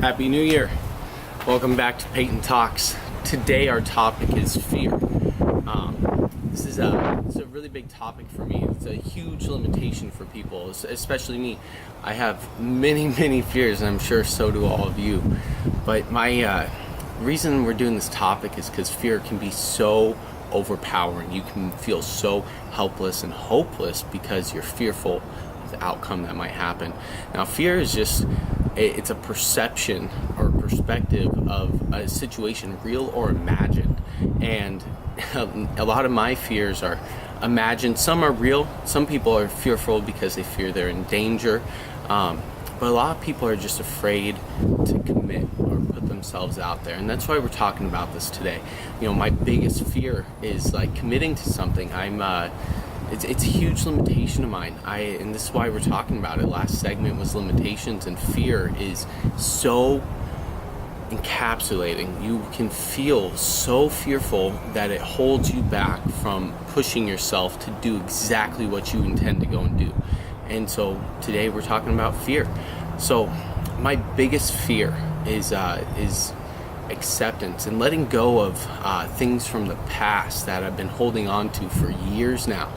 Happy New Year. Welcome back to Peyton Talks. Today our topic is fear. This is a really big topic for me. It's a huge limitation for people, especially me. I have many fears, and I'm sure so do all of you. But my reason we're doing this topic is because fear can be so overpowering. You can feel so helpless and hopeless because you're fearful of the outcome that might happen. Now, fear is just it's a perception or perspective of a situation, real or imagined. And a lot of my fears are imagined. Some are real. Some people are fearful because they fear they're in danger. But a lot of people are just afraid to commit or put themselves out there. And that's why we're talking about this today. You know, my biggest fear is like committing to something. It's a huge limitation of mine. And this is why we're talking about it. Last segment was limitations, and fear is so encapsulating. You can feel so fearful that it holds you back from pushing yourself to do exactly what you intend to go and do. And so today we're talking about fear. So my biggest fear is acceptance and letting go of things from the past that I've been holding on to for years now.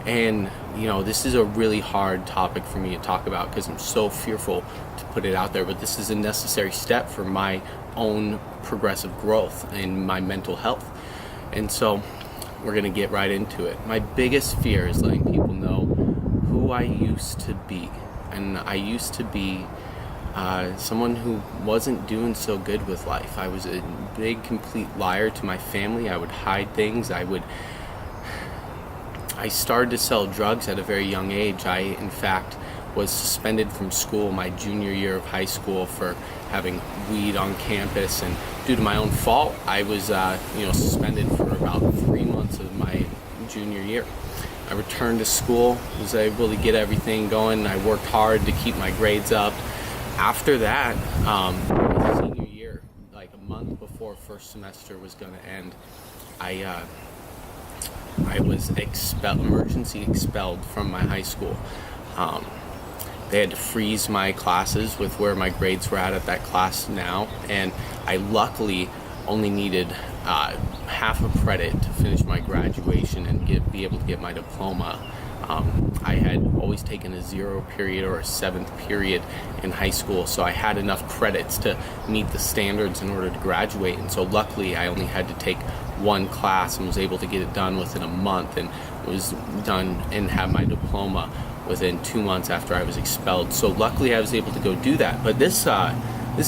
And you know, this is a really hard topic for me to talk about because I'm so fearful to put it out there, but this is a necessary step for my own progressive growth and my mental health. And so we're going to get right into it. My biggest fear is letting people know who I used to be. And I used to be someone who wasn't doing so good with life. I was a big, complete liar to my family. I would hide things. I started to sell drugs at a very young age. I, in fact, was suspended from school my junior year of high school for having weed on campus, and due to my own fault, I was suspended for about 3 months of my junior year. I returned to school, was able to get everything going. I worked hard to keep my grades up. After that, my senior year, like a month before first semester was going to end, I was emergency expelled from my high school. They had to freeze my classes with where my grades were at that class now, and I luckily only needed half a credit to finish my graduation and be able to get my diploma. I had always taken a 0 period or a 7th period in high school, so I had enough credits to meet the standards in order to graduate. And so luckily I only had to take one class and was able to get it done within a month, and was done and have my diploma within 2 months after I was expelled. So luckily I was able to go do that. But this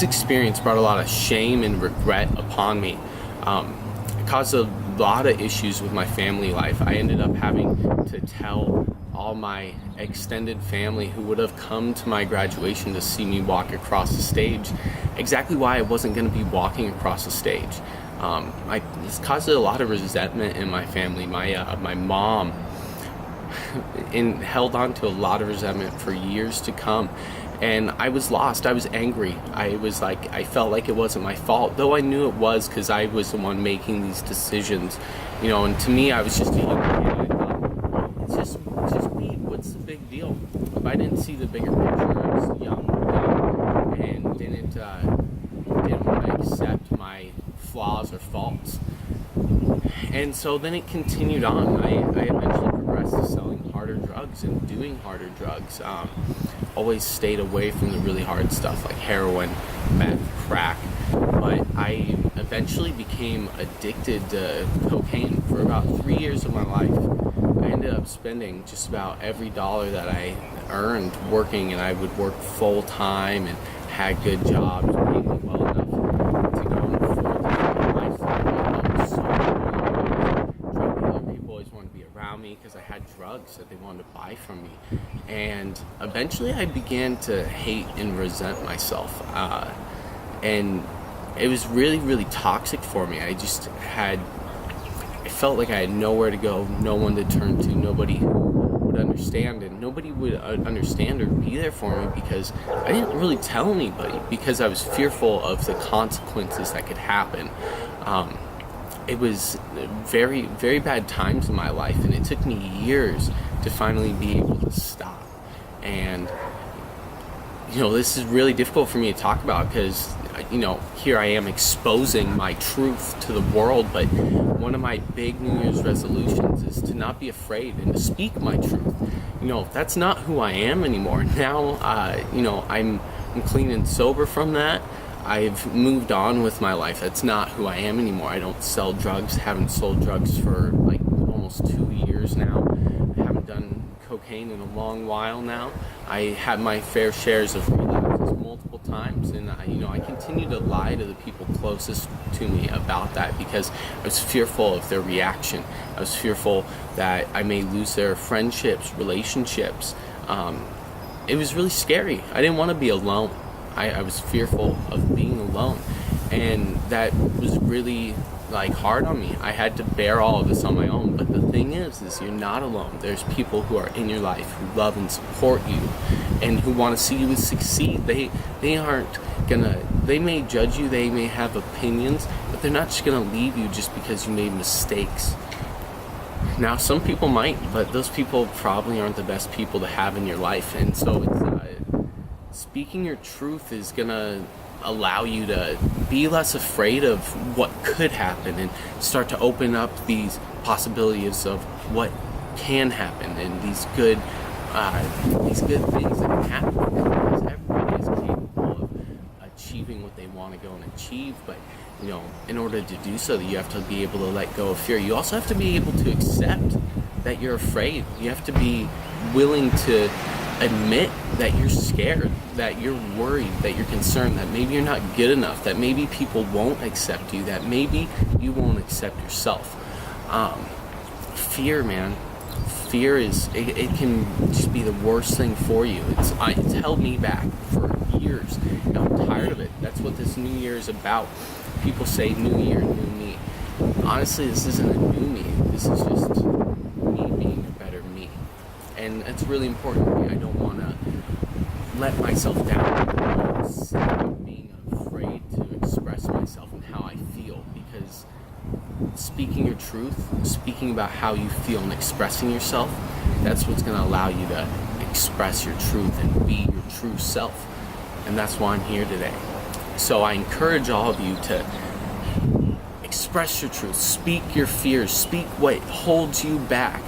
experience brought a lot of shame and regret upon me. It caused a lot of issues with my family life. I ended up having to tell all my extended family who would have come to my graduation to see me walk across the stage exactly why I wasn't going to be walking across the stage. This caused a lot of resentment in my family. My mom held on to a lot of resentment for years to come. And I was lost. I was angry. I felt like it wasn't my fault, though I knew it was because I was the one making these decisions. You know, and to me, I was just a young kid. I thought, it's just me. What's the big deal? If I didn't see the bigger picture, I was young and didn't want to accept my flaws or faults. And so then it continued on. I eventually progressed to selling harder drugs and doing harder drugs. Always stayed away from the really hard stuff like heroin, meth, crack. But I eventually became addicted to cocaine for about 3 years of my life. I ended up spending just about every dollar that I earned working, and I would work full time and had good jobs, paid me well enough to go and afford the lifestyle. I was so drug dealer people always wanted to be around me because I had drugs that they wanted to buy from me. And eventually I began to hate and resent myself. And it was really toxic for me. I felt like I had nowhere to go, no one to turn to, nobody who would understand, and nobody would understand or be there for me because I didn't really tell anybody because I was fearful of the consequences that could happen. It was very bad times in my life, and it took me years to finally be able to stop. And this is really difficult for me to talk about because, here I am exposing my truth to the world. But one of my big New Year's resolutions is to not be afraid and to speak my truth. That's not who I am anymore. Now, I'm clean and sober from that. I've moved on with my life. That's not who I am anymore. I don't sell drugs. Haven't sold drugs for like almost 2 years now. I haven't done cocaine in a long while now. I had my fair shares of relapses multiple times, and I continue to lie to the people closest to me about that because I was fearful of their reaction. I was fearful that I may lose their friendships, relationships. It was really scary. I didn't want to be alone. I was fearful of being alone, and that was really hard on me. I had to bear all of this on my own. But the thing is you're not alone. There's people who are in your life who love and support you and who want to see you succeed. They aren't gonna, they may judge you, they may have opinions, but they're not just gonna leave you just because you made mistakes. Now, some people might, but those people probably aren't the best people to have in your life. And so speaking your truth is gonna allow you to be less afraid of what could happen and start to open up these possibilities of what can happen and these good things that can happen, because everybody is capable of achieving what they want to go and achieve. But in order to do so, you have to be able to let go of fear. You also have to be able to accept that you're afraid. You have to be willing to admit that you're scared, that you're worried, that you're concerned, that maybe you're not good enough, that maybe people won't accept you, that maybe you won't accept yourself. Fear, man. Fear it can just be the worst thing for you. It's held me back for years. And I'm tired of it. That's what this new year is about. People say new year, new me. Honestly, this isn't a new me. This is just me being a better me. And it's really important to me. I don't want to let myself down. Stop being afraid to express myself and how I feel, because speaking your truth, speaking about how you feel and expressing yourself, that's what's going to allow you to express your truth and be your true self. And that's why I'm here today. So I encourage all of you to express your truth, speak your fears, speak what holds you back.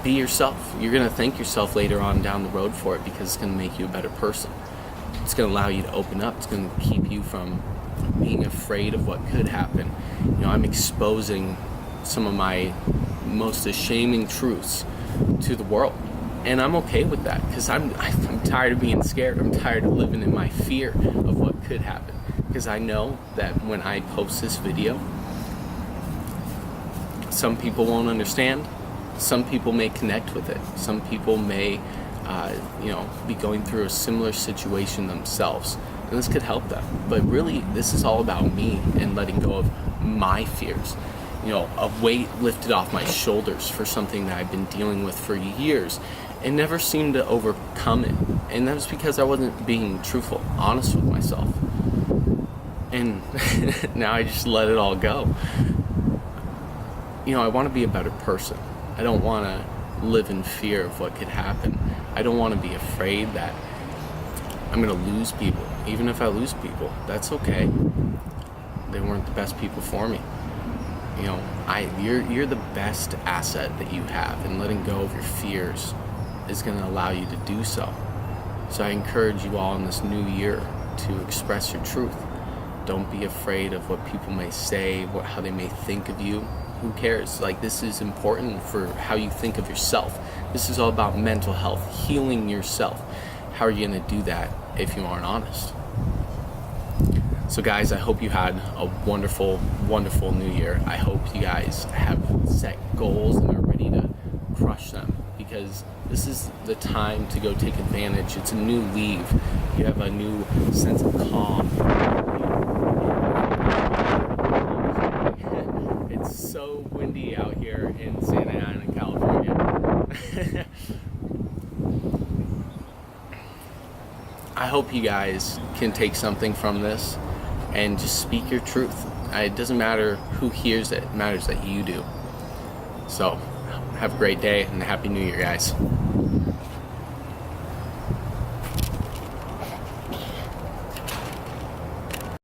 Be yourself. You're going to thank yourself later on down the road for it, because it's going to make you a better person. It's going to allow you to open up. It's going to keep you from being afraid of what could happen. I'm exposing some of my most shaming truths to the world. And I'm okay with that, because I'm tired of being scared. I'm tired of living in my fear of what could happen. Because I know that when I post this video, some people won't understand. Some people may connect with it. Some people may, be going through a similar situation themselves. And this could help them. But really, this is all about me and letting go of my fears. A weight lifted off my shoulders for something that I've been dealing with for years and never seemed to overcome it. And that was because I wasn't being truthful, honest with myself. And now I just let it all go. I want to be a better person. I don't want to live in fear of what could happen. I don't want to be afraid that I'm going to lose people. Even if I lose people, that's okay. They weren't the best people for me. You're the best asset that you have, and letting go of your fears is going to allow you to do so. So I encourage you all in this new year to express your truth. Don't be afraid of what people may say, how they may think of you. Who cares? This is important for how you think of yourself. This is all about mental health, healing yourself. How are you going to do that if you aren't honest? So guys, I hope you had a wonderful, wonderful new year. I hope you guys have set goals and are ready to crush them, because this is the time to go take advantage. It's a new leave. You have a new sense of calm. It's so windy out here in Santa Ana, California. I hope you guys can take something from this and just speak your truth. It doesn't matter who hears it. It matters that you do. So, have a great day and Happy New Year, guys.